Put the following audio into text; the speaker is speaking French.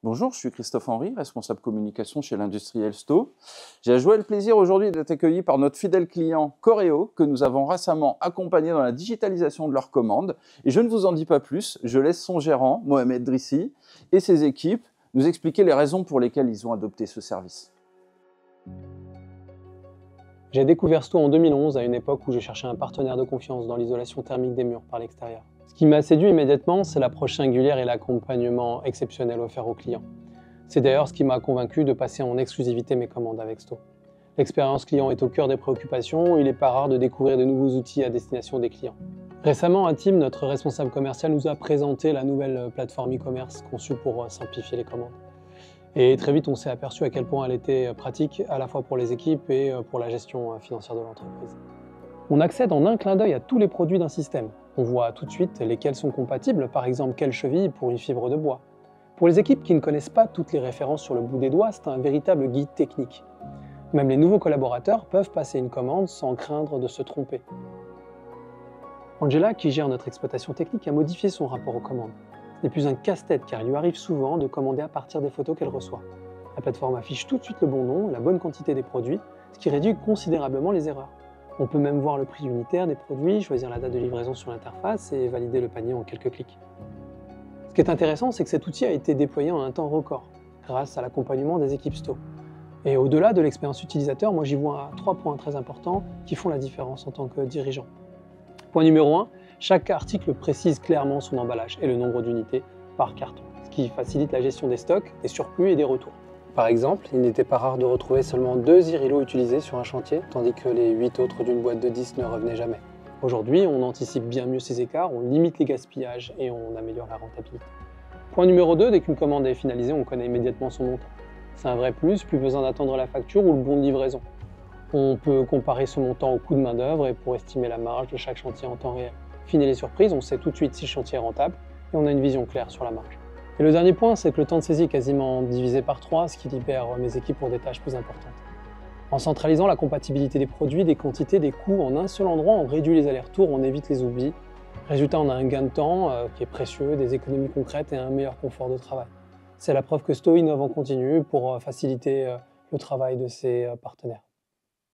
Bonjour, je suis Christophe Henry, responsable communication chez l'industriel Sto. J'ai la joie et le plaisir aujourd'hui d'être accueilli par notre fidèle client Coreo, que nous avons récemment accompagné dans la digitalisation de leurs commandes. Et je ne vous en dis pas plus, je laisse son gérant, Mohamed Drissi, et ses équipes nous expliquer les raisons pour lesquelles ils ont adopté ce service. J'ai découvert Sto en 2011, à une époque où je cherchais un partenaire de confiance dans l'isolation thermique des murs par l'extérieur. Ce qui m'a séduit immédiatement, c'est l'approche singulière et l'accompagnement exceptionnel offert aux clients. C'est d'ailleurs ce qui m'a convaincu de passer en exclusivité mes commandes avec Sto. L'expérience client est au cœur des préoccupations, il n'est pas rare de découvrir de nouveaux outils à destination des clients. Récemment, à Tim, notre responsable commercial nous a présenté la nouvelle plateforme e-commerce conçue pour simplifier les commandes. Et très vite, on s'est aperçu à quel point elle était pratique, à la fois pour les équipes et pour la gestion financière de l'entreprise. On accède en un clin d'œil à tous les produits d'un système. On voit tout de suite lesquels sont compatibles, par exemple quelle cheville pour une fibre de bois. Pour les équipes qui ne connaissent pas toutes les références sur le bout des doigts, c'est un véritable guide technique. Même les nouveaux collaborateurs peuvent passer une commande sans craindre de se tromper. Angela, qui gère notre exploitation technique, a modifié son rapport aux commandes. Ce n'est plus un casse-tête car il lui arrive souvent de commander à partir des photos qu'elle reçoit. La plateforme affiche tout de suite le bon nom, la bonne quantité des produits, ce qui réduit considérablement les erreurs. On peut même voir le prix unitaire des produits, choisir la date de livraison sur l'interface et valider le panier en quelques clics. Ce qui est intéressant, c'est que cet outil a été déployé en un temps record, grâce à l'accompagnement des équipes Sto. Et au-delà de l'expérience utilisateur, moi j'y vois 3 points très importants qui font la différence en tant que dirigeant. Point numéro 1, chaque article précise clairement son emballage et le nombre d'unités par carton, ce qui facilite la gestion des stocks, des surplus et des retours. Par exemple, il n'était pas rare de retrouver seulement 2 irilos utilisés sur un chantier, tandis que les 8 autres d'une boîte de 10 ne revenaient jamais. Aujourd'hui, on anticipe bien mieux ces écarts, on limite les gaspillages et on améliore la rentabilité. Point numéro 2, dès qu'une commande est finalisée, on connaît immédiatement son montant. C'est un vrai plus besoin d'attendre la facture ou le bon de livraison. On peut comparer ce montant au coût de main-d'œuvre et pour estimer la marge de chaque chantier en temps réel. Fini les surprises, on sait tout de suite si le chantier est rentable et on a une vision claire sur la marge. Et le dernier point, c'est que le temps de saisie est quasiment divisé par 3, ce qui libère mes équipes pour des tâches plus importantes. En centralisant la compatibilité des produits, des quantités, des coûts en un seul endroit, on réduit les allers-retours, on évite les oublis. Résultat, on a un gain de temps qui est précieux, des économies concrètes et un meilleur confort de travail. C'est la preuve que Sto innove en continu pour faciliter le travail de ses partenaires.